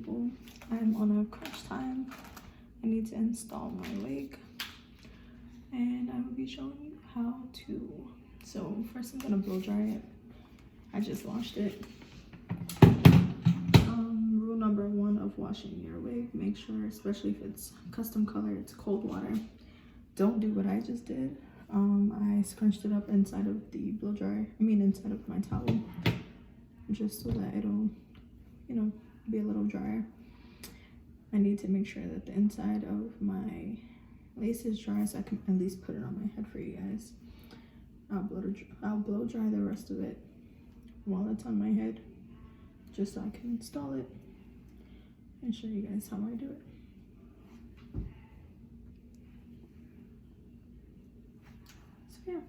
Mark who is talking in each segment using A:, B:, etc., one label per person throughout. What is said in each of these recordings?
A: people. I'm on a crunch time. I need to install my wig, and I will be showing you how to. So first I'm gonna blow dry it. I just washed it. Rule number 1 of washing your wig, make sure, especially if it's custom color, it's cold water. Don't do what I just did. I scrunched it up inside of the blow dryer, inside of my towel, just so that it'll, be a little drier. I need to make sure that the inside of my lace is dry, so I can at least put it on my head for you guys. I'll blow dry the rest of it while it's on my head, just so I can install it and show you guys how I do it. So yeah.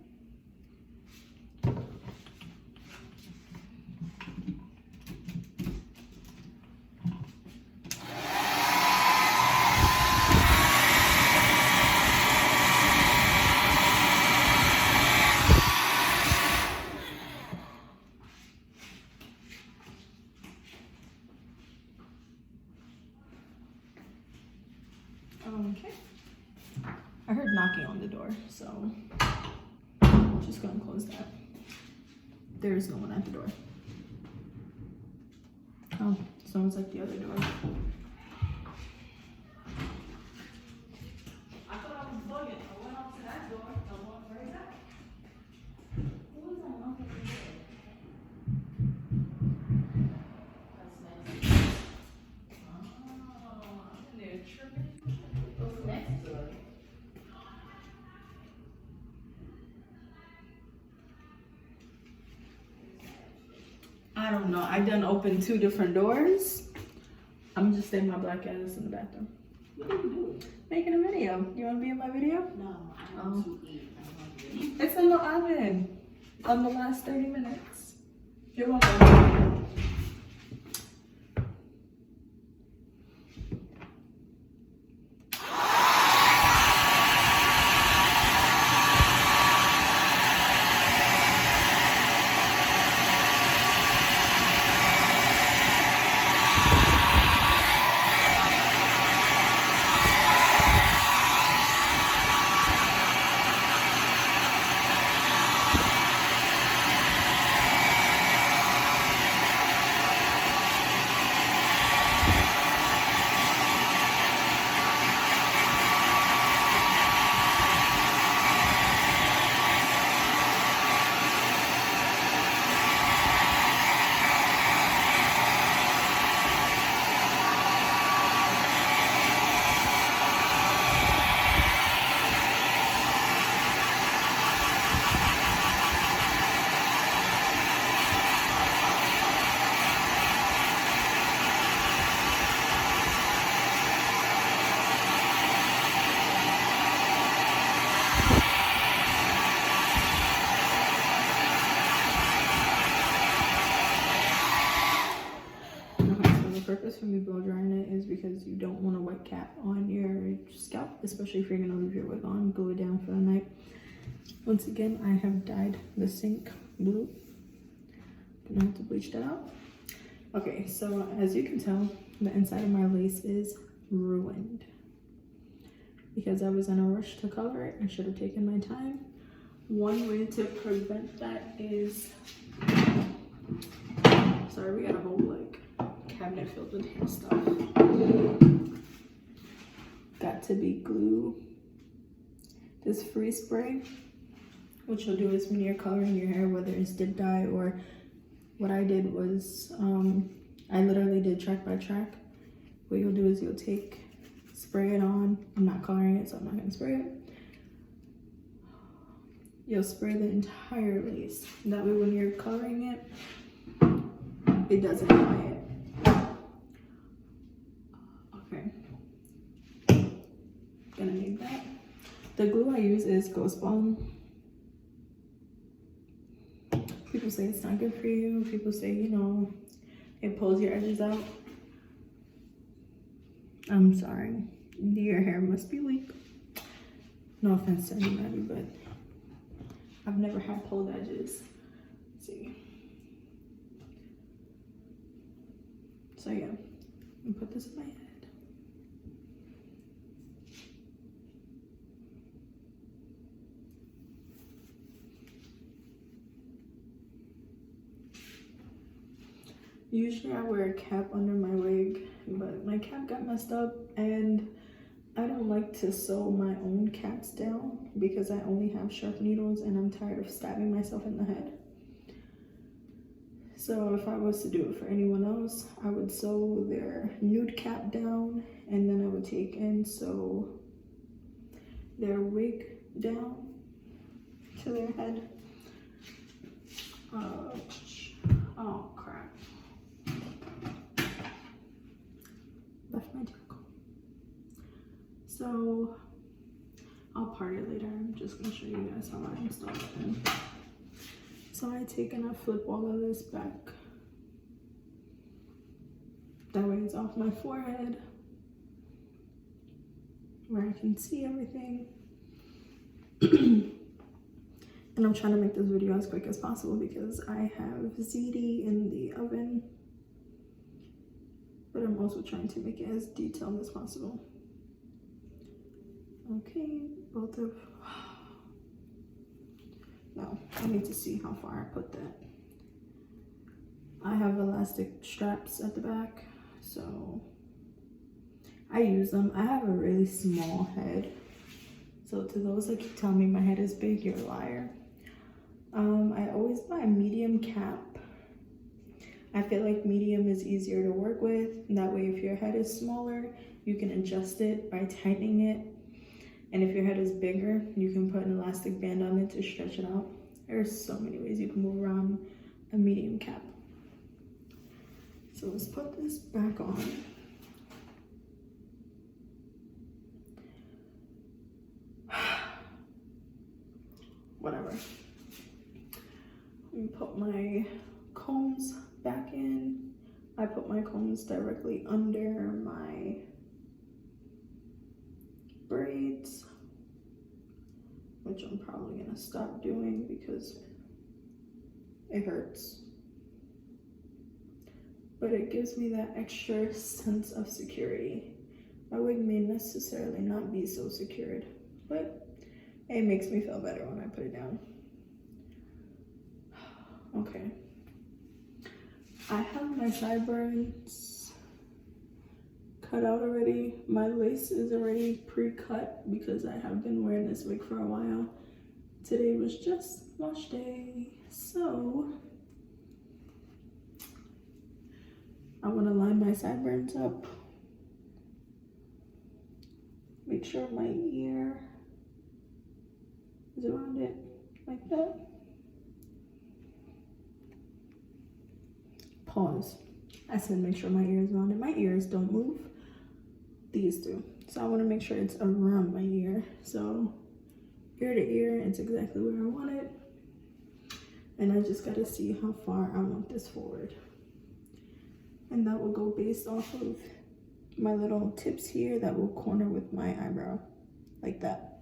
A: Okay. I heard knocking on the door, so I'm just gonna close that. There is no one at the door. Oh, someone's at the other door. I thought I was bugging. I went up to that door. Where is that? Who was that knocking on the door? That's nice. Oh, I'm in there tripping. Next door. I don't know. I done opened 2 different doors. I'm just staying my black ass in the bathroom.
B: What are you doing?
A: Making a video. You want to be in my video?
B: No, I want to eat. I'm hungry.
A: It's in the oven. On the last 30 minutes. You're welcome. Purpose for me blow drying it is because you don't want a wet cap on your scalp, especially if you're going to leave your wig on, glue it down for the night. Once again, I have dyed the sink blue. Gonna have to bleach that out. Okay, so as you can tell, the inside of my lace is ruined because I was in a rush to color it. I should have taken my time. One way to prevent that is, sorry, we got a whole cabinet filled with hair stuff. Got to be glue. This freeze spray, what you'll do is when you're coloring your hair, whether it's dip dye or what I did was, I literally did track by track. What you'll do is you'll spray it on. I'm not coloring it, so I'm not gonna spray it. You'll spray the entire lace. That way when you're coloring it, it doesn't dry it. Gonna need that. The glue I use is Ghost Balm. People say it's not good for you. People say, it pulls your edges out. I'm sorry. Your hair must be weak. No offense to anybody, but I've never had pulled edges. Let's see. So yeah, and put this in my head. Usually I wear a cap under my wig, but my cap got messed up and I don't like to sew my own caps down because I only have sharp needles and I'm tired of stabbing myself in the head. So if I was to do it for anyone else, I would sew their nude cap down and then I would take and sew their wig down to their head. Oh crap. Left my tackle. So I'll part it later. I'm just gonna show you guys how I install it. So I take and I flip all of this back. That way it's off my forehead where I can see everything. And I'm trying to make this video as quick as possible because I have ziti in the oven. But I'm also trying to make it as detailed as possible. Okay, both of... No, I need to see how far I put that. I have elastic straps at the back, so I use them. I have a really small head. So to those that keep telling me my head is big, you're a liar. I always buy a medium cap. I feel like medium is easier to work with. That way, if your head is smaller, you can adjust it by tightening it. And if your head is bigger, you can put an elastic band on it to stretch it out. There's so many ways you can move around a medium cap. So let's put this back on. Whatever. Let me put my combs back in. I put my combs directly under my braids, which I'm probably gonna stop doing because it hurts. But it gives me that extra sense of security. My wig may necessarily not be so secured, but it makes me feel better when I put it down. Okay. I have my sideburns cut out already. My lace is already pre-cut because I have been wearing this wig for a while. Today was just wash day, so I want to line my sideburns up. Make sure my ear is around it like that. Pause. I said make sure my ear is around it. My ears don't move. These do. So I want to make sure it's around my ear. So ear to ear, it's exactly where I want it. And I just got to see how far I want this forward. And that will go based off of my little tips here that will corner with my eyebrow. Like that.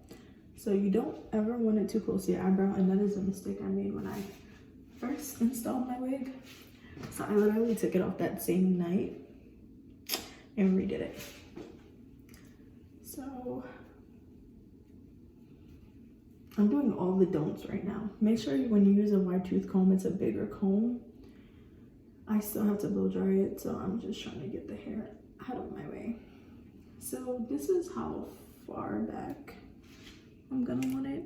A: So you don't ever want it too close to your eyebrow. And that is a mistake I made when I first installed my wig. So I literally took it off that same night and redid it. So I'm doing all the don'ts right now. Make sure when you use a wide tooth comb, it's a bigger comb. I still have to blow dry it, so I'm just trying to get the hair out of my way. So this is how far back I'm gonna want it.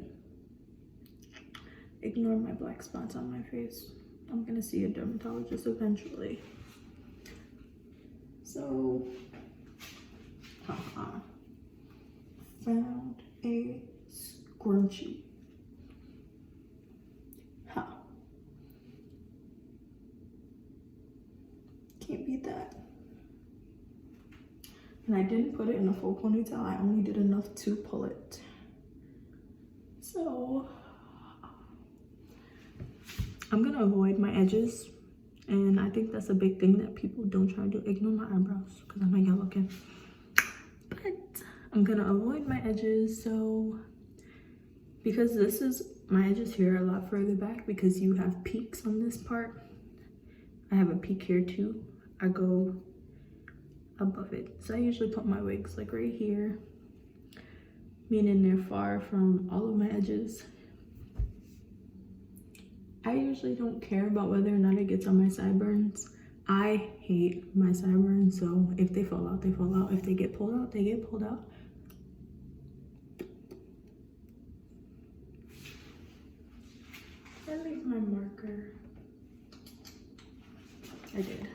A: Ignore my black spots on my face. I'm gonna see a dermatologist eventually. So, found a scrunchie. Ha. Can't beat that. And I didn't put it in a full ponytail. I only did enough to pull it. So, I'm gonna avoid my edges, and I think that's a big thing that people don't try to do. Ignore my eyebrows because I'm not looking. But I'm gonna avoid my edges, so because this is my edges here are a lot further back because you have peaks on this part. I have a peak here too. I go above it. So I usually put my wigs like right here, meaning they're far from all of my edges. I usually don't care about whether or not it gets on my sideburns. I hate my sideburns, so if they fall out, they fall out. If they get pulled out, they get pulled out. I leave my marker. I did.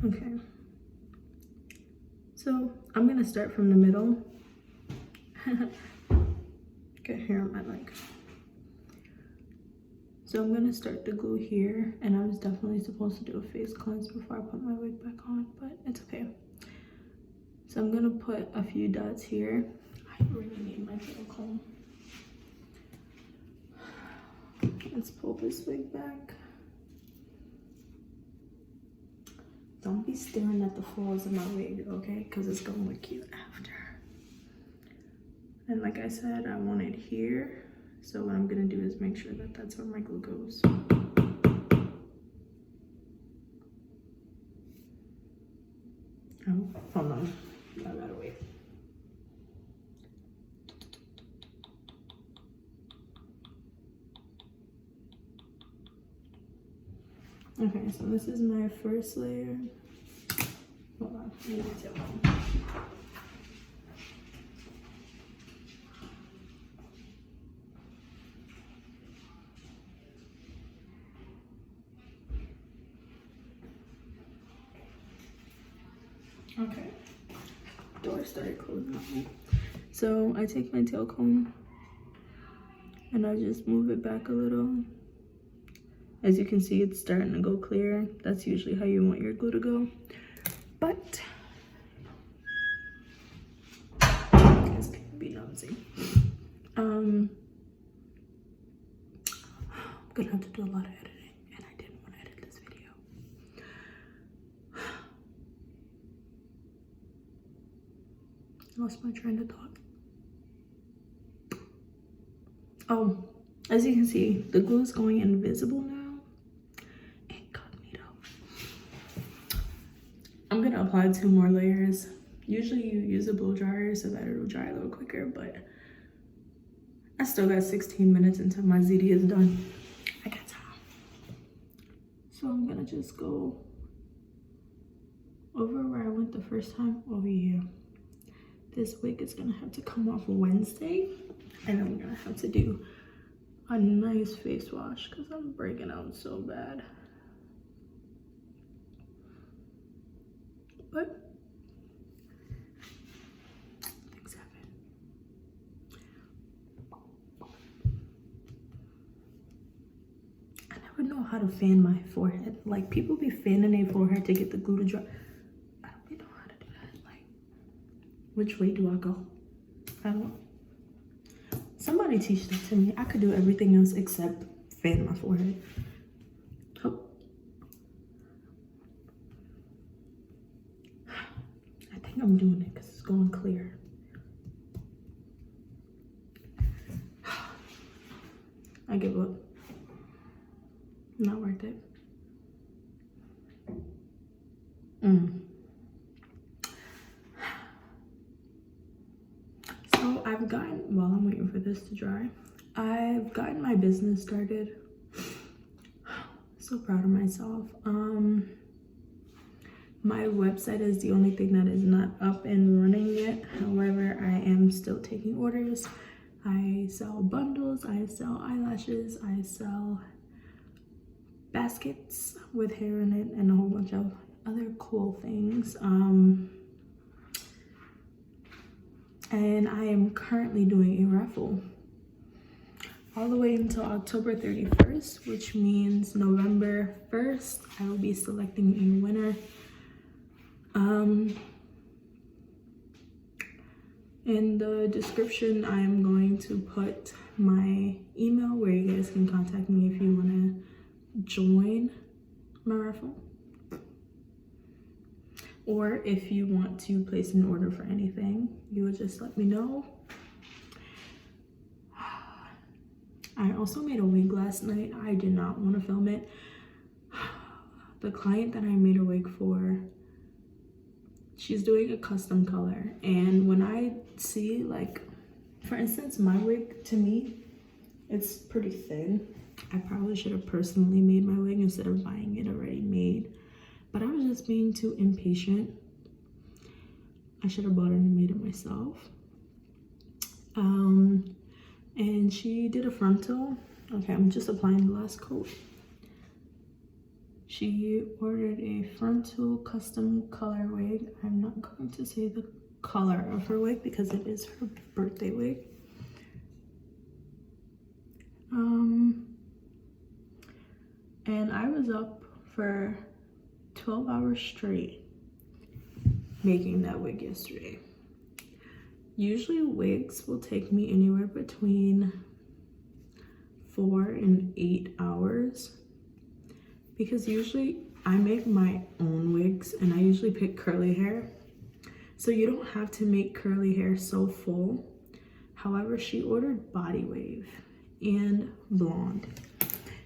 A: Okay. So I'm gonna start from the middle. Get hair on my leg. So I'm gonna start the glue here, and I was definitely supposed to do a face cleanse before I put my wig back on, but it's okay. So I'm gonna put a few dots here. I really need my tail comb. Let's pull this wig back. Don't be staring at the flaws of my wig, okay? Because it's gonna look cute after. And like I said, I want it here. So what I'm gonna do is make sure that that's where my glue goes. Oh, hold on. I gotta wait. Okay, so this is my first layer. Hold on, I need to tip one. Okay, door started closing on me. So I take my tail comb and I just move it back a little. As you can see, it's starting to go clear. That's usually how you want your glue to go. But this can be nosy. I'm gonna have to do a lot of editing, and I didn't want to edit this video. Lost my train of thought. Oh, as you can see, the glue is going invisible now. Incognito. I'm gonna apply 2 more layers. Usually you use a blow dryer so that it'll dry a little quicker, but I still got 16 minutes until my ZD is done. I got time. So I'm gonna just go over where I went the first time. Oh yeah. This wig is gonna have to come off Wednesday, and I'm gonna have to do a nice face wash because I'm breaking out so bad. But things happen. I never know how to fan my forehead. Like, people be fanning their forehead to get the glue to dry. I don't really know how to do that. Like, which way do I go? I don't know. Somebody teach that to me. I could do everything else except fan my forehead. Oh. I think I'm doing it because it's going clear. I give up. Not worth it. So I've gotten, while I'm waiting for this to dry, I've gotten my business started. So proud of myself. My website is the only thing that is not up and running yet. However, I am still taking orders. I sell bundles, I sell eyelashes, I sell baskets with hair in it, and a whole bunch of other cool things. And I am currently doing a raffle all the way until October 31st, which means November 1st, I will be selecting a winner. In the description, I am going to put my email where you guys can contact me if you want to join my raffle. Or if you want to place an order for anything, you would just let me know. I also made a wig last night. I did not want to film it. The client that I made a wig for she's doing a custom color, and when I see, like, for instance, my wig, to me, it's pretty thin. I probably should have personally made my wig instead of buying it already made, but I was just being too impatient. I should have bought it and made it myself. And she did a frontal. Okay, I'm just applying the last coat. She ordered a frontal custom color wig. I'm not going to say the color of her wig because it is her birthday wig. And I was up for 12 hours straight making that wig yesterday. Usually wigs will take me anywhere between 4 and 8 hours, because usually I make my own wigs and I usually pick curly hair. So you don't have to make curly hair so full. However, she ordered body wave and blonde.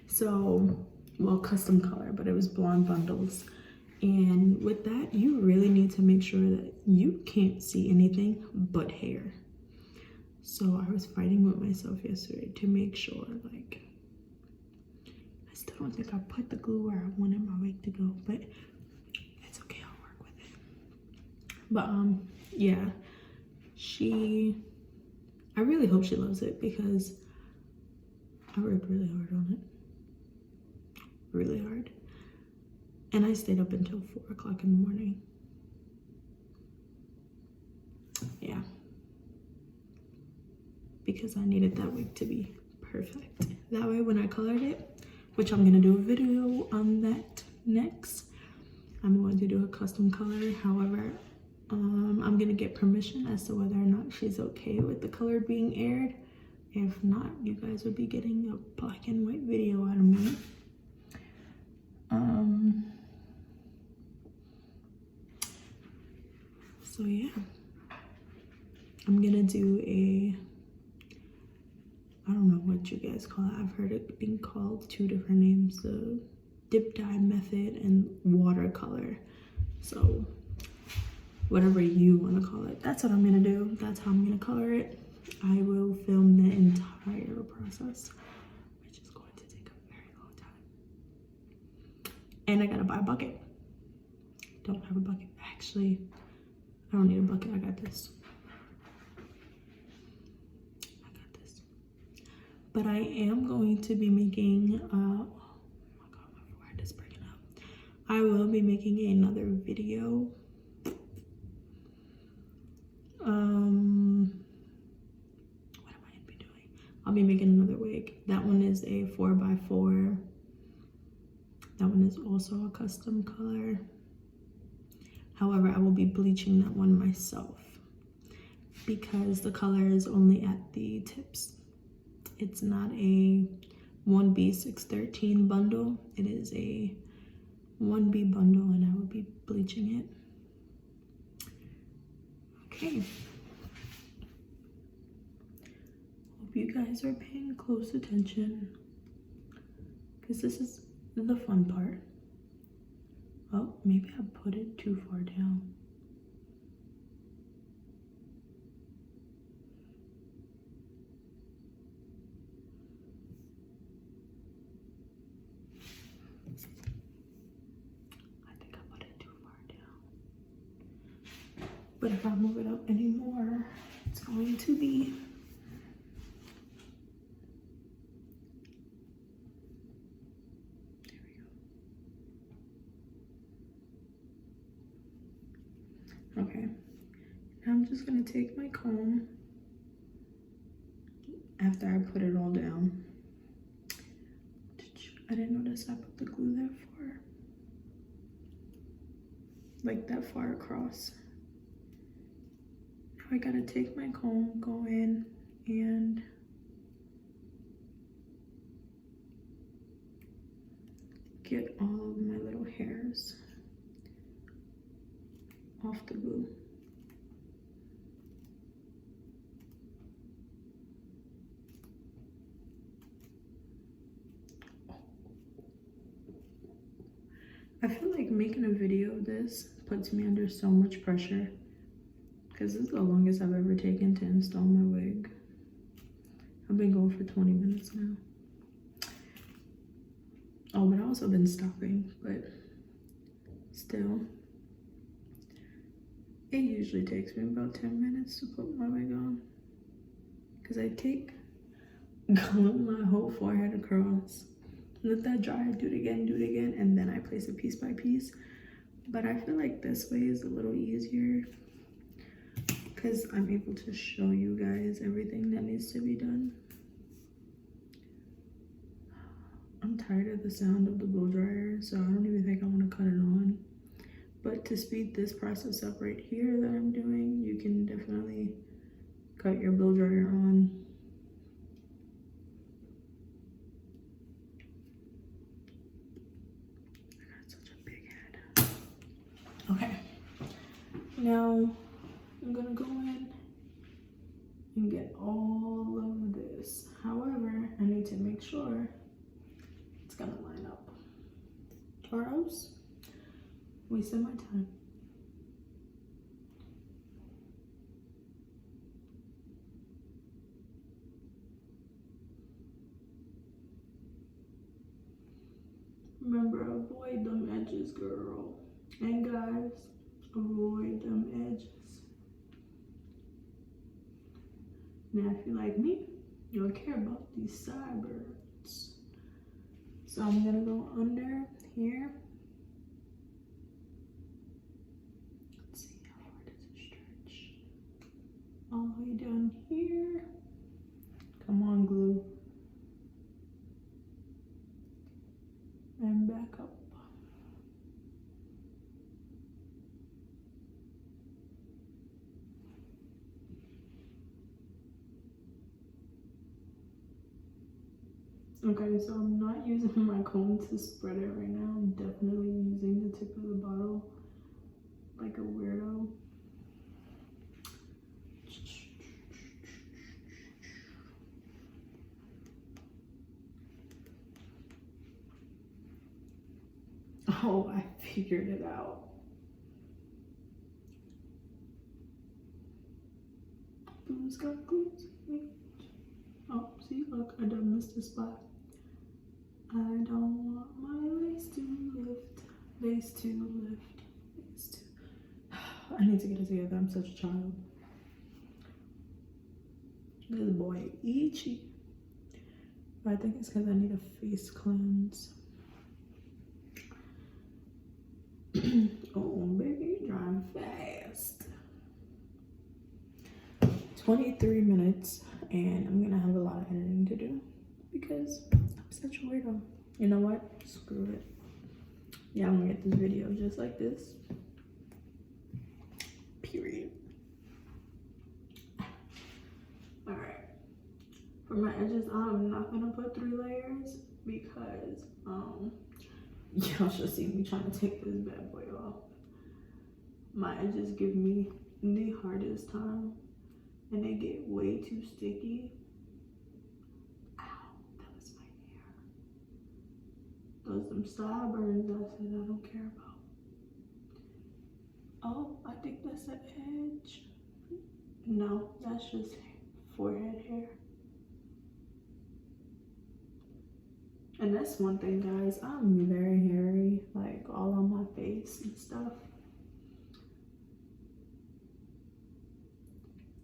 A: So, well, custom color, but it was blonde bundles. And with that, you really need to make sure that you can't see anything but hair. So I was fighting with myself yesterday to make sure, like, I still don't think I put the glue where I wanted my wig to go, but it's okay, I'll work with it. But yeah, I really hope she loves it because I worked really hard on it. Really hard. And I stayed up until 4 o'clock in the morning. Yeah. Because I needed that wig to be perfect. That way when I colored it, which I'm gonna do a video on that next, I'm going to do a custom color. However, I'm gonna get permission as to whether or not she's okay with the color being aired. If not, you guys will be getting a black and white video out of me. So yeah, I'm gonna do I don't know what you guys call it. I've heard it being called 2 different names, the dip dye method and watercolor. So whatever you want to call it, that's what I'm gonna do. That's how I'm gonna color it. I will film the entire process, which is going to take a very long time. And I gotta buy a bucket. Don't have a bucket. Actually, I don't need a bucket. I got this. But I am going to be making, oh my god, my forehead is breaking up. I will be making another video. What am I gonna be doing? I'll be making another wig. That one is a 4x4. That one is also a custom color. However, I will be bleaching that one myself because the color is only at the tips. It's not a 1B613 bundle. It is a 1B bundle and I will be bleaching it. Okay. Hope you guys are paying close attention because this is the fun part. Oh, maybe I put it too far down. I think I put it too far down. But if I move it up anymore, it's going to be okay, now I'm just gonna take my comb after I put it all down. I didn't notice I put the glue that far, like that far across. Now I gotta take my comb, go in and get all of my little hairs off the glue. I feel like making a video of this, puts me under so much pressure because this is the longest I've ever taken to install my wig. I've been going for 20 minutes now. Oh, but I've also been stopping, but still. It usually takes me about 10 minutes to put my wig on. Because I glue my whole forehead across. Let that dry, do it again, and then I place it piece by piece. But I feel like this way is a little easier because I'm able to show you guys everything that needs to be done. I'm tired of the sound of the blow dryer, so I don't even think I want to cut it on. But to speed this process up right here that I'm doing, you can definitely cut your blow dryer on. I got such a big head. Okay, now I'm gonna go in and get all of this. However, I need to make sure it's gonna line up, or else wasting my time. Remember, avoid them edges, girl. And guys, avoid them edges. Now, if you're like me, you'll care about these sideburns. So I'm gonna go under here. Let's see, how far does it stretch? All the way down here. Come on, glue. And back up. Okay, so I'm not using my comb to spread it right now. I'm definitely using the tip of the bottle like a weirdo. Oh, I figured it out. Blue's got glues. Oh, see, look, I done missed a spot. I don't want my lace to lift, lace to lift, lace to... I need to get it together, I'm such a child. This boy itchy. But I think it's because I need a face cleanse. Oh, baby, you're drying fast. 23 minutes, and I'm gonna have a lot of editing to do because I'm such a weirdo. You know what? Screw it. Yeah, I'm gonna get this video just like this. Period. Alright. For my edges, I'm not gonna put 3 layers because y'all should see me trying to take this bad boy off. My edges give me the hardest time and they get way too sticky. Ow, that was my hair. Those some sideburns I said I don't care about. Oh, I think that's an edge. No, that's just forehead hair. And that's one thing, guys, I'm very hairy, like all on my face and stuff.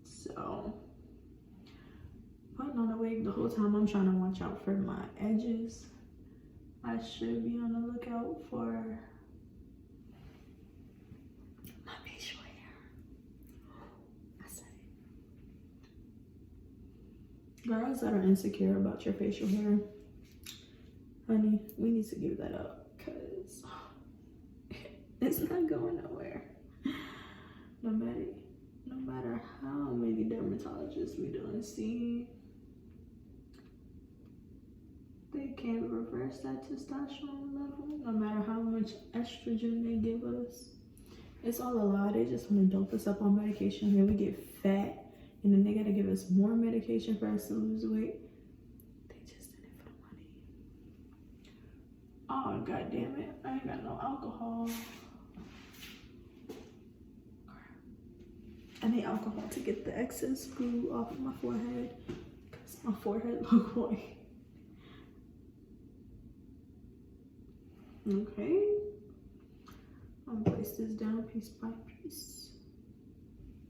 A: So, putting on a wig the whole time, I'm trying to watch out for my edges. I should be on the lookout for my facial hair. I said it. Girls that are insecure about your facial hair, honey, we need to give that up because it's not going nowhere. No matter how many dermatologists we don't see, they can't reverse that testosterone level. No matter how much estrogen they give us, it's all a lie. They just want to dope us up on medication, and then we get fat, and then they gotta give us more medication for us to lose weight. Oh, god damn it, I ain't got no alcohol. I need alcohol to get the excess glue off of my forehead because my forehead look white. Okay. I'm gonna place this down piece by piece.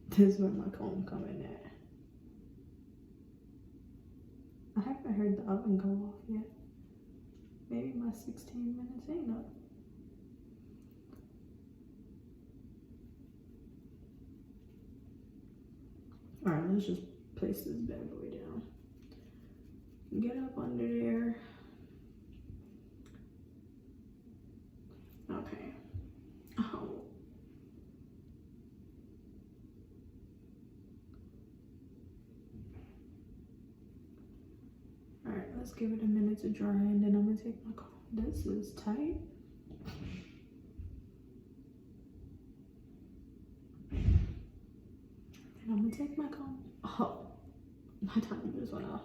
A: This is where my comb coming at. I haven't heard the oven go off yet. Maybe my 16 minutes ain't up. Alright, let's just place this bad boy down. Get up under there. Okay. Oh. Alright, let's give it a minute to dry and then I'm gonna take my comb. This is tight. And I'm gonna take my comb. Oh, my time just went off.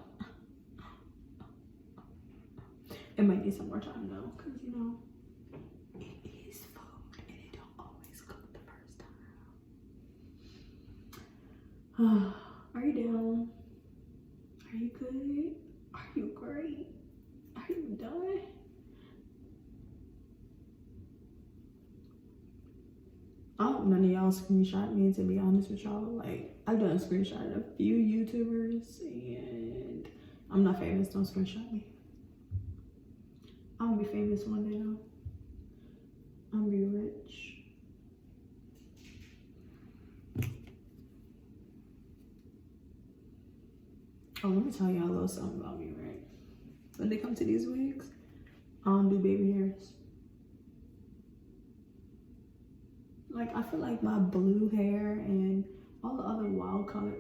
A: It might need some more time though, because you know, it is food and it don't always cook the first time. Are you down? Are you good? Are you great? Are you done? I hope none of y'all screenshot me, to be honest with y'all. Like, I've done screenshot a few YouTubers and I'm not famous, don't screenshot me. I'm gonna be famous one day though. I'm gonna be rich. Oh, let me tell y'all a little something about me, right? When they come to these wigs, I don't do baby hairs. Like, I feel like my blue hair and all the other wild color.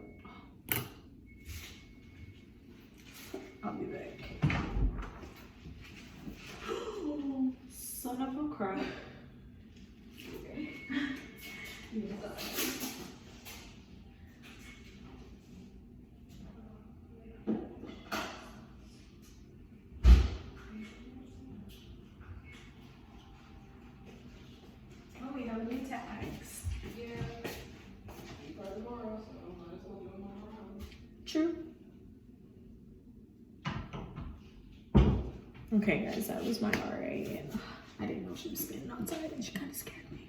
A: I'll be back. Son of a crap. Okay. Oh, we have new tags.
B: Yeah. By tomorrow, so might as well do them all around.
A: True. Okay, guys, that was my RA, and I didn't know she was standing outside, and she kind of scared me.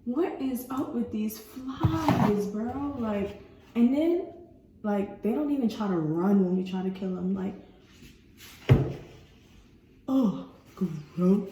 A: What is up with these flies, bro? Like, and then, like, they don't even try to run when we try to kill them. Like, oh, gross.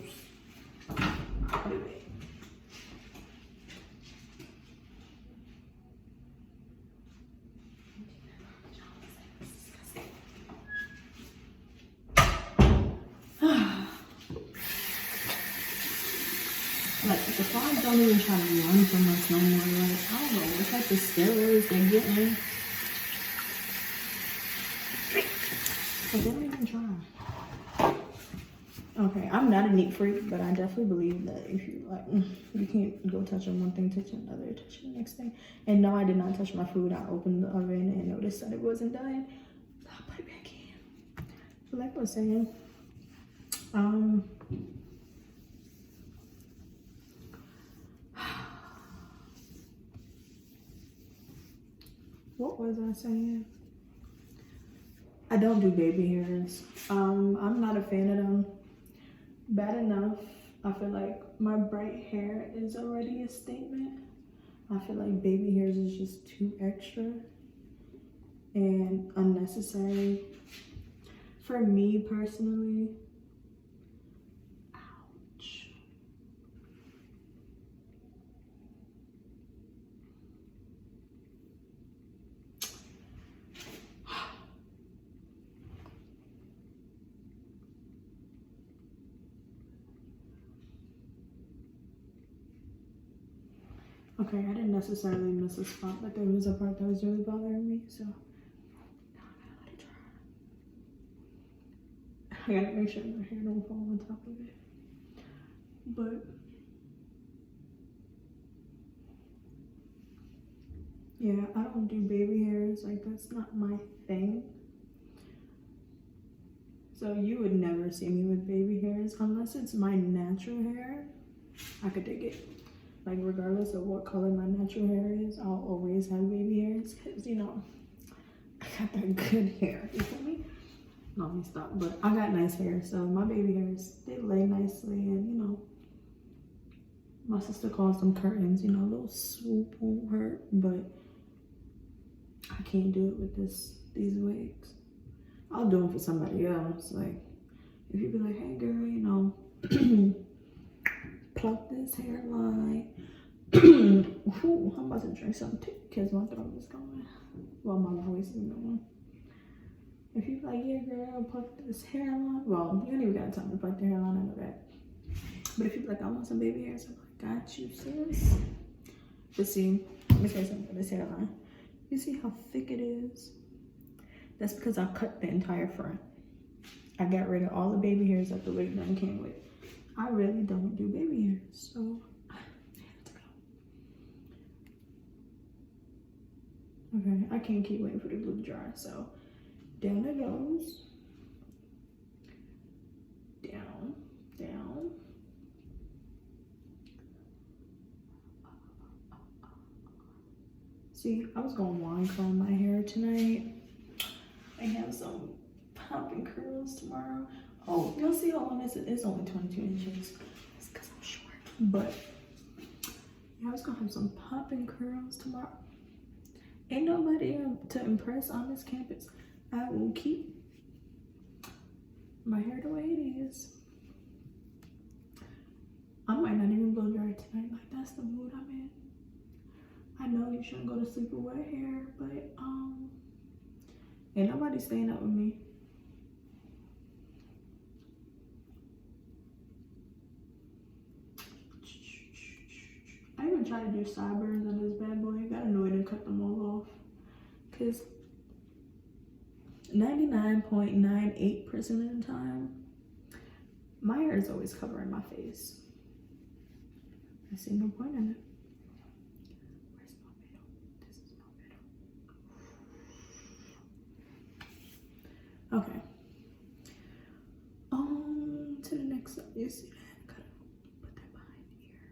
A: Like, the flies don't even try to run from us no more. Like, I don't know what type of steroids they're getting. But they don't even try. Okay, I'm not a neat freak, but I definitely believe that if you, like, you can't go touching one thing, touch another, touch the next thing. And no, I did not touch my food. I opened the oven and noticed that it wasn't done. So I'll put it back in. But like I was saying, what was I saying? I don't do baby hairs. I'm not a fan of them. Bad enough, I feel like my bright hair is already a statement. I feel like baby hairs is just too extra and unnecessary. For me personally, ouch. Okay, I didn't necessarily miss a spot, but there was a part that was really bothering me, so now I gotta let it dry. I gotta make sure my hair don't fall on top of it. But yeah, I don't do baby hairs, like that's not my thing. So you would never see me with baby hairs unless it's my natural hair. I could dig it. Like regardless of what color my natural hair is, I'll always have baby hairs because you know I got that good hair. You feel me? No, let me stop. But I got nice hair, so my baby hairs they lay nicely, and you know my sister calls them curtains. You know, a little swoop won't hurt, but I can't do it with these wigs. I'll do them for somebody else. Like if you be like, hey girl, you know, pluck this hairline. Ooh, I'm about to drink something too because my throat is going. Well, my voice is going. If you like, yeah, girl, pluck this hairline. Well, you don't even got time to pluck the hairline, I know that. But if you be like, I want some baby hairs, I'm like, got you, sis. But see, let me say something for this hairline. You see how thick it is? That's because I cut the entire front. I got rid of all the baby hairs that the wig done came with. I really don't do baby hairs, so I have to go. Okay, I can't keep waiting for the glue to dry, so down it goes. Down, down. See, I was gonna wine comb my hair tonight. I have some popping curls tomorrow. Oh, you'll see how long this is. It's only 22 inches. It's because I'm short. But yeah, I was gonna have some popping curls tomorrow. Ain't nobody to impress on this campus. I will keep my hair the way it is. I might not even blow dry tonight. Like that's the mood I'm in. I know you shouldn't go to sleep with wet hair, but ain't nobody staying up with me. I even tried to do sideburns on this bad boy. Got annoyed and cut them all off. Cause 99.98% of the time, my hair is always covering my face. I see no point in it. Where's my middle? This is my middle. Okay. To the next step. You see that? Gotta put that behind here.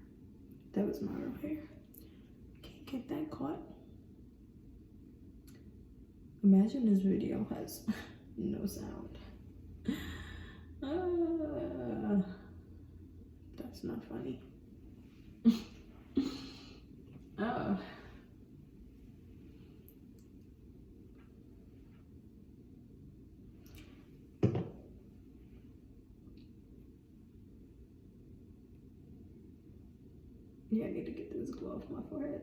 A: That was my real hair. Can't get that caught. Imagine this video has no sound. That's not funny. Yeah, I need to get this glue off my forehead.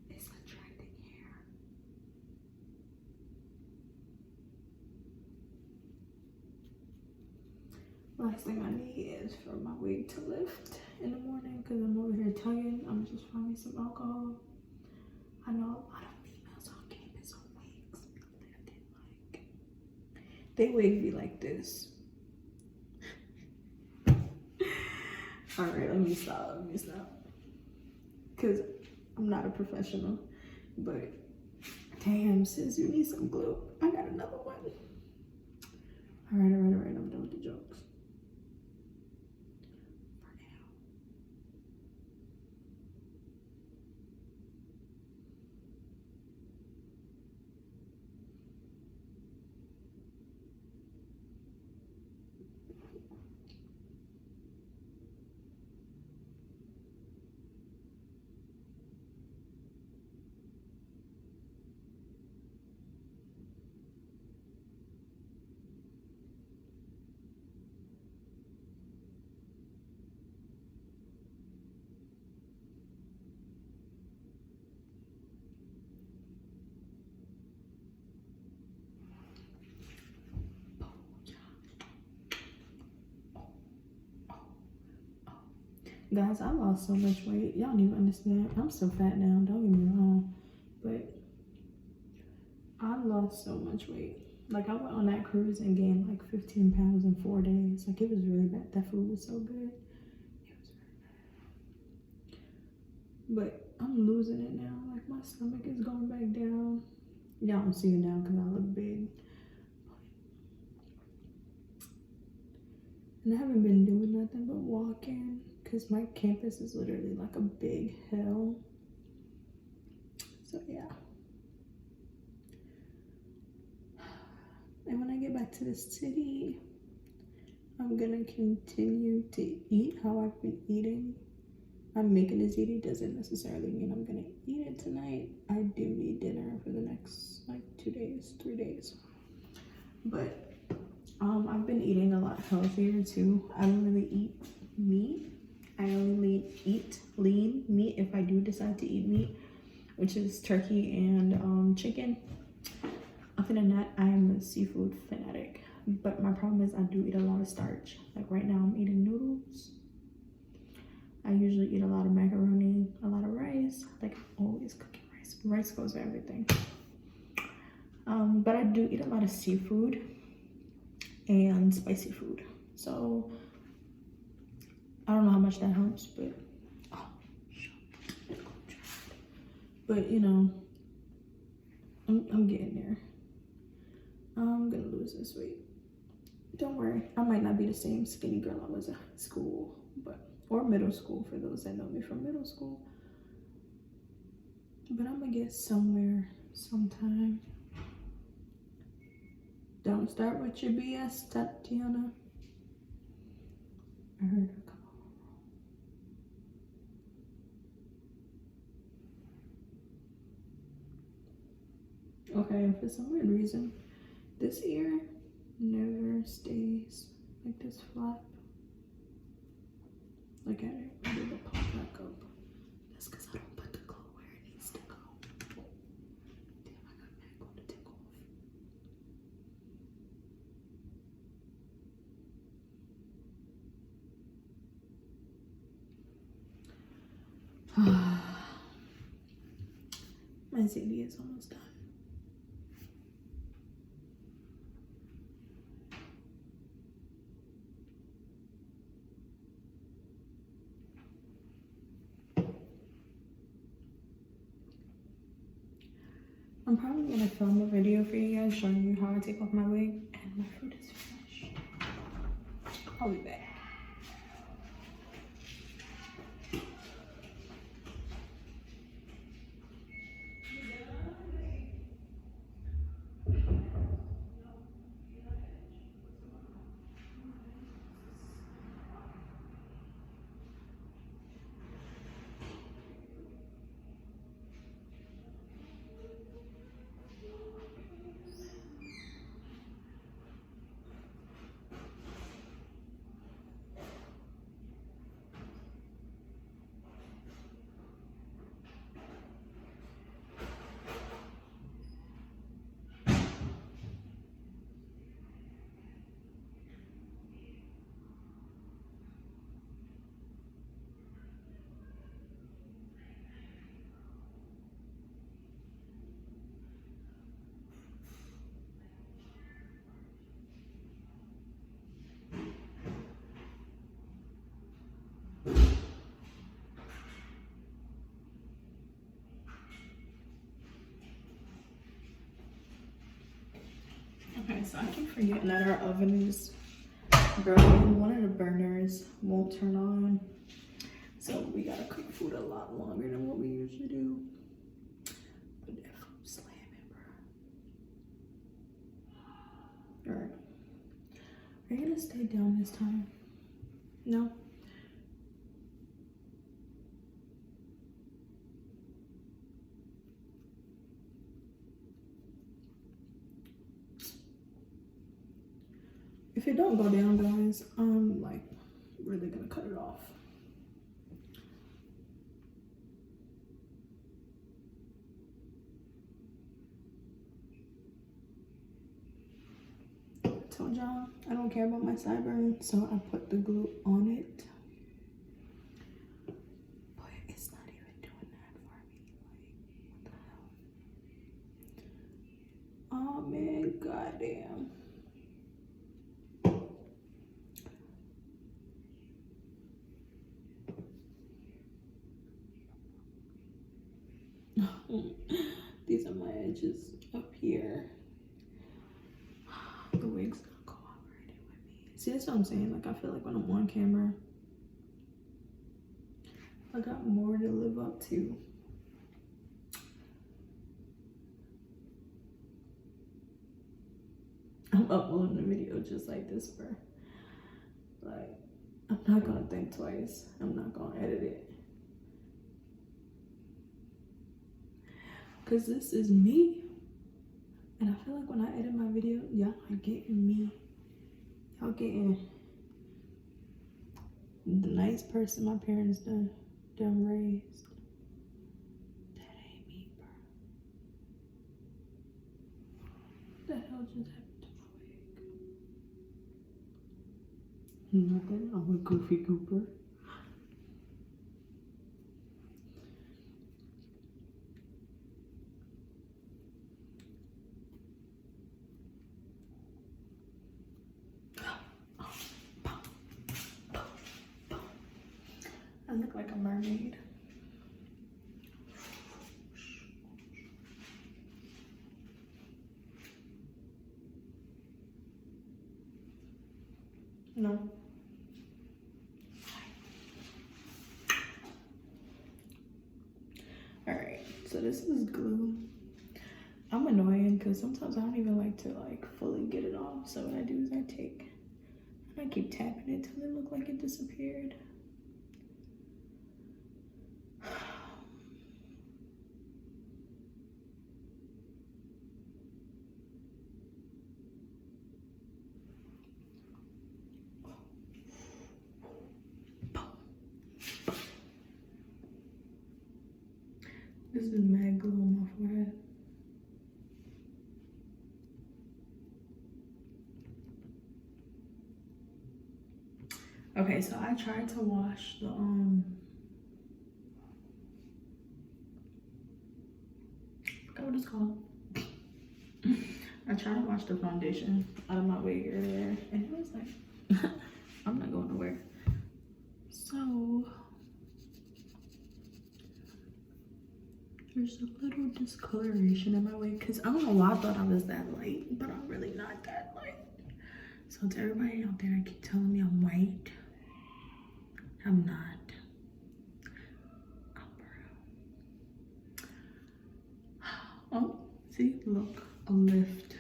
A: It's attracting hair. Last thing I need is for my wig to lift in the morning because I'm over here tugging. I'm just finding me some alcohol. I know a lot of females on campus on wigs. They wig be like this. All right, let me stop. Because I'm not a professional, but damn, sis, you need some glue. I got another one. All right, I'm done with the jokes. For now. Guys, I lost so much weight. Y'all don't even understand. I'm still fat now, don't get me wrong. But I lost so much weight. Like, I went on that cruise and gained like 15 pounds in 4 days. Like, it was really bad. That food was so good. It was really bad. But I'm losing it now. Like, my stomach is going back down. Y'all don't see it now because I look big. And I haven't been doing nothing but walking because my campus is literally like a big hill. So yeah. And when I get back to the city, I'm gonna continue to eat how I've been eating. I'm making this eating doesn't necessarily mean I'm gonna eat it tonight. I do need dinner for the next like 2 days, 3 days. But I've been eating a lot healthier too. I don't really eat meat. I only eat lean meat if I do decide to eat meat, which is turkey and chicken. Other than that, I'm a seafood fanatic. But my problem is I do eat a lot of starch. Like right now I'm eating noodles. I usually eat a lot of macaroni, a lot of rice, like always cooking rice. Rice goes with everything. But I do eat a lot of seafood and spicy food. So I don't know how much that helps, but you know, I'm getting there. I'm gonna lose this weight. Don't worry, I might not be the same skinny girl I was in high school, or middle school for those that know me from middle school. But I'm gonna get somewhere sometime. Don't start with your BS, Tatiana. I heard her come over. Okay, for some weird reason, this ear never stays like this flat. Look at it, I need to pop back up. That's because I don't put the glue where it needs to go. Damn, I got that going to take off. My CD is almost done. I'm probably gonna film a video for you guys showing you how I take off my wig, and my food is finished. I'll be back. Okay, so I keep forgetting that our oven is burning. One of the burners won't turn on. So we gotta cook food a lot longer than what we usually do. But that food's slamming, bro. Alright. Are you gonna stay down this time? No? If it don't go down, guys, I'm like really gonna cut it off. I told y'all I don't care about my sideburn, so I put the glue on it. But it's not even doing that for me. Like, what the hell? Oh man, goddamn. These are my edges up here. The wig's not cooperating with me. See, this That's what I'm saying. Like, I feel like when I'm on camera, I got more to live up to. I'm uploading a video just like this, bro. Like, I'm not gonna think twice. I'm not gonna edit it. Cause this is me. And I feel like when I edit my video, y'all are getting me. Y'all getting the nice person my parents done raised. That ain't me, bro. What the hell just happened to my wig? Nothing. I'm a goofy goober. I look like a mermaid. No. Alright, so this is glue. I'm annoying because sometimes I don't even like to like fully get it off. So what I do is I take and I keep tapping it till it look like it disappeared. This is mad glue on my forehead. Okay, so I tried to wash the I forgot what it's called. I tried to wash the foundation out of my wig earlier, and it was like, I'm not going nowhere. So there's a little discoloration in my wig because I don't know why I thought I was that light, but I'm really not that light. So to everybody out there that keep telling me I'm white, I'm not. I'm brown. Oh, see, look, a lift.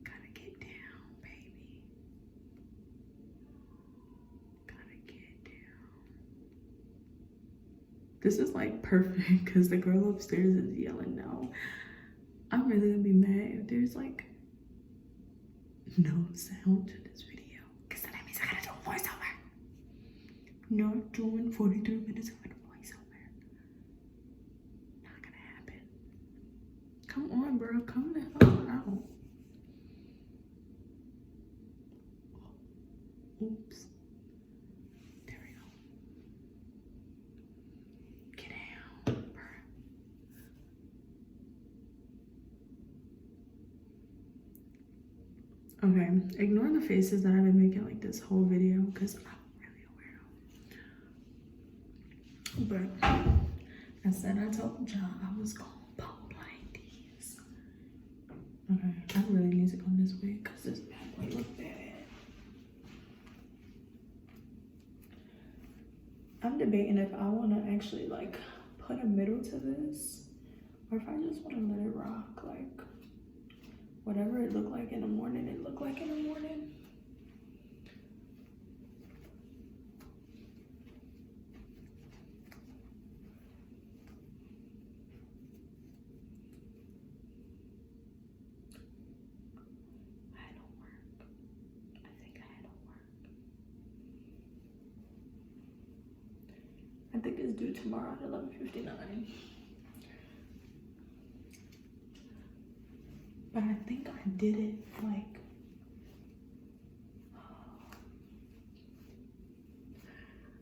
A: Gotta get down, baby. Gotta get down. This is like perfect because the girl upstairs is yelling now. I'm really gonna be mad if there's like no sound to this video because then that means I gotta do a voiceover. Not doing 43 minutes of a voiceover. Not gonna happen. Come on, bro. Come the hell out. Oops. There we go. Get down, bro. Okay, ignore the faces that I've been making like this whole video because I'm really aware of. But I said I told y'all I was gonna pump like these. Okay, I really need to comb this wig because this bad boy look bad. I'm debating if I want to actually like put a middle to this or if I just want to let it rock. Like whatever it looked like in the morning, it looked like in the morning. I think it's due tomorrow at 11:59. But I think I did it like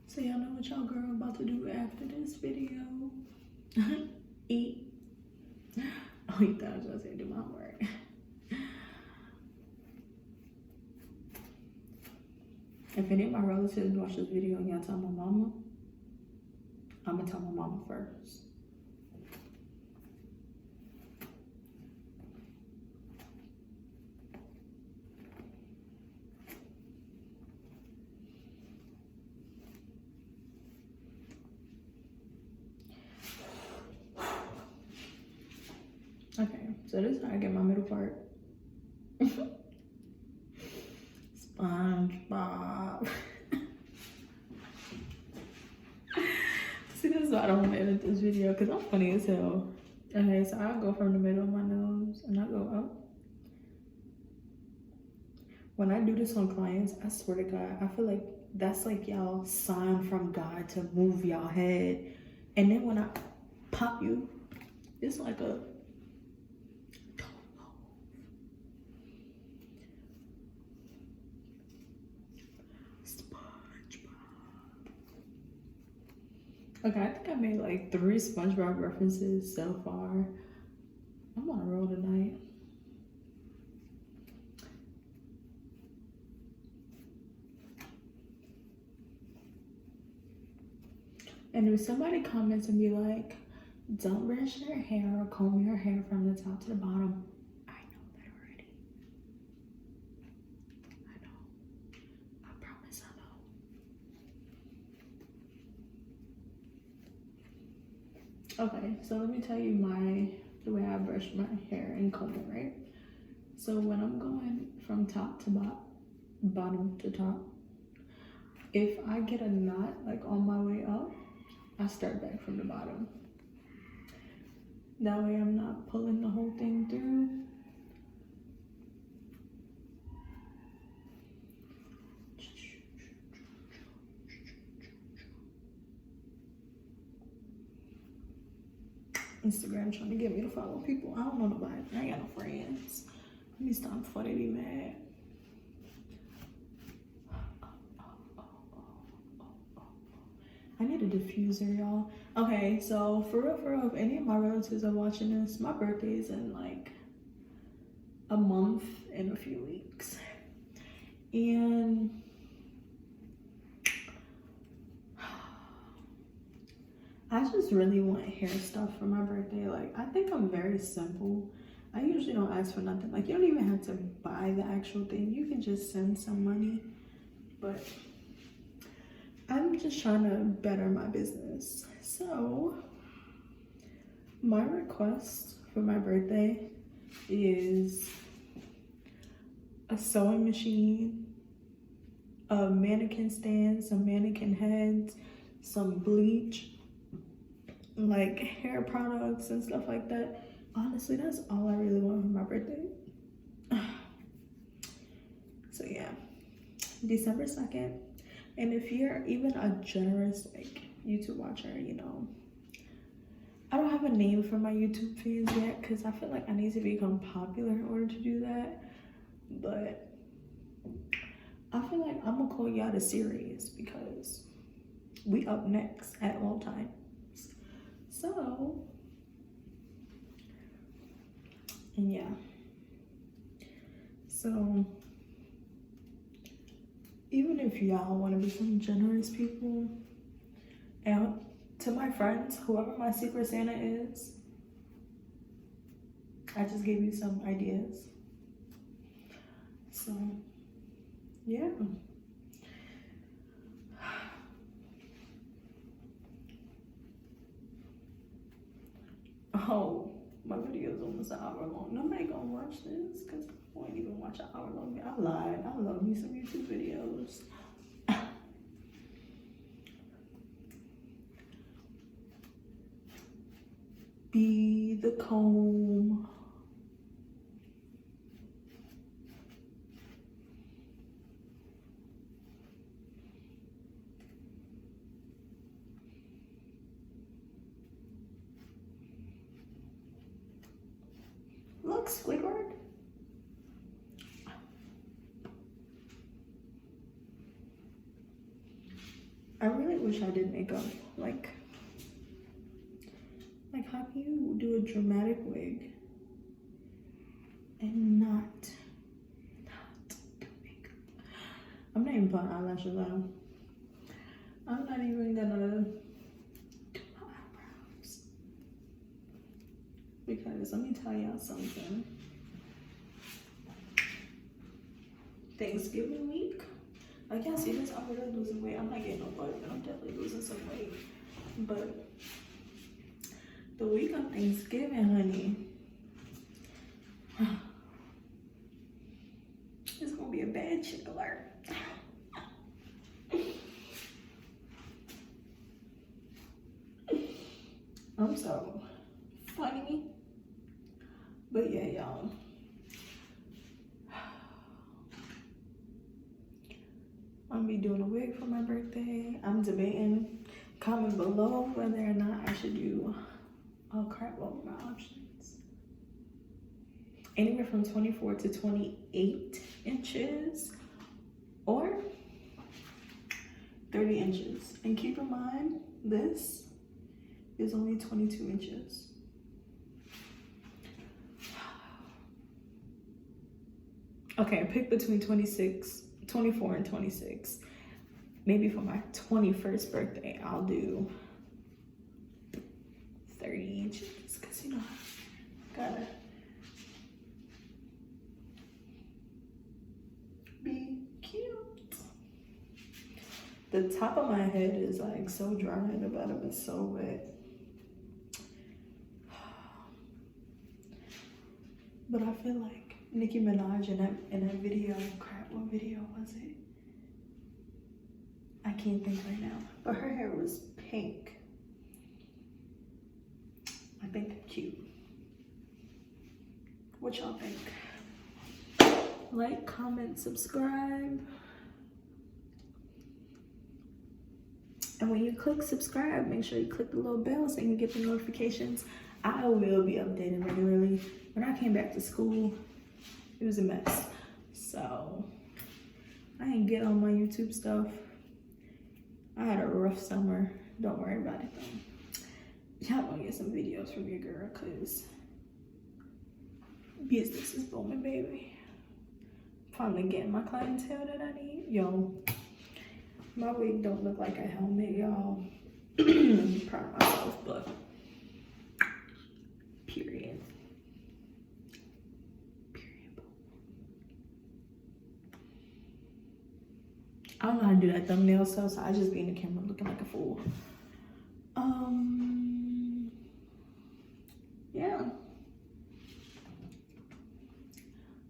A: so y'all know what y'all girl about to do after this video. Eat. Oh, you thought I was gonna say do my homework. If any of my relatives watch this video and y'all tell my mama, I'm gonna tell my mama first. So this is how I get my middle part. SpongeBob. See, this is why I don't want to edit this video because I'm funny as hell. Okay, so I'll go from the middle of my nose and I'll go up. When I do this on clients, I swear to God, I feel like that's like y'all sign from God to move y'all head. And then when I pop you, it's like a okay, I think I made like 3 SpongeBob references so far. I'm on a roll tonight. And if somebody comments and be like, don't brush your hair or comb your hair from the top to the bottom, I know that already. I know. I promise I know. Okay, so let me tell you the way I brush my hair and comb it, right? So when I'm going from top to bottom to top, if I get a knot like on my way up, I start back from the bottom. That way I'm not pulling the whole thing through. Instagram trying to get me to follow people. I don't know nobody. I ain't got no friends. Let me stop before they be mad. I need a diffuser, y'all. Okay, so for real, if any of my relatives are watching this, my birthday is in like a month and a few weeks. And I just really want hair stuff for my birthday. Like, I think I'm very simple. I usually don't ask for nothing. Like, you don't even have to buy the actual thing. You can just send some money. But I'm just trying to better my business. So my request for my birthday is a sewing machine, a mannequin stand, some mannequin heads, some bleach, like hair products and stuff like that. Honestly, that's all I really want for my birthday. So yeah, December 2nd. And if you're even a generous like YouTube watcher, you know, I don't have a name for my YouTube fans yet because I feel like I need to become popular in order to do that. But I feel like I'm gonna call y'all the series because we up next at all times. So, and yeah. So even if y'all want to be some generous people, and to my friends, whoever my secret Santa is, I just gave you some ideas. So, yeah. Oh, my video is almost an hour long. Nobody gonna watch this because I won't even watch an hour long. I lied. I love me some YouTube videos. Be the comb. Look, Squidward. I really wish I did makeup. Like how can you do a dramatic wig and not do makeup? I'm not even putting eyelashes on. I'm not even gonna do my eyebrows. Because let me tell y'all something. Thanksgiving week, like y'all see this, I'm really losing weight. I'm not getting no butt, but I'm definitely losing some weight. But the week of Thanksgiving, honey, attention alert. I'm so funny. But yeah, y'all. I'm gonna be doing a wig for my birthday. I'm debating. Comment below whether or not I should do a crap over my options. Anywhere from 24 to 28 inches or 30 inches. And keep in mind, this is only 22 inches. Okay, pick between 24 and 26. Maybe for my 21st birthday, I'll do 30 inches. Cause you know, gotta be cute. The top of my head is like so dry and the bottom is so wet. But I feel like Nicki Minaj in that video, crap, what video was it? I can't think right now. But her hair was pink. I think they're cute. What y'all think? Like, comment, subscribe. And when you click subscribe, make sure you click the little bell so you can get the notifications. I will be updating regularly. When I came back to school, it was a mess. So I ain't get on my YouTube stuff. I had a rough summer. Don't worry about it though. Y'all gonna get some videos from your girl cause business is booming, baby. Finally getting my clientele that I need. Yo, my wig don't look like a helmet, y'all. I'm proud of myself, but period. I don't know how to do that thumbnail stuff, so I just be in the camera looking like a fool. Yeah.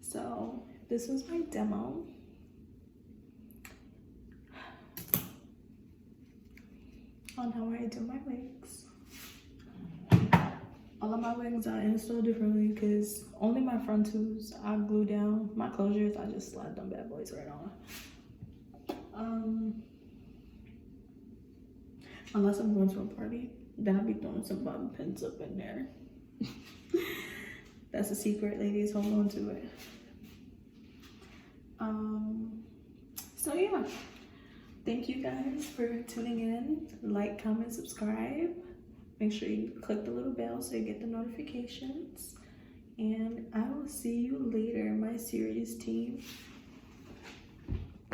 A: So this was my demo. On how I do my wigs. All of my wigs are installed differently because only my front tubes I glue down. My closures, I just slide them bad boys right on. Unless I'm going to a party, then I'll be throwing some bobby pins up in there. That's a secret, ladies. Hold on to it. So yeah, thank you guys for tuning in. Like, comment, subscribe. Make sure you click the little bell so you get the notifications. And I will see you later, my serious team.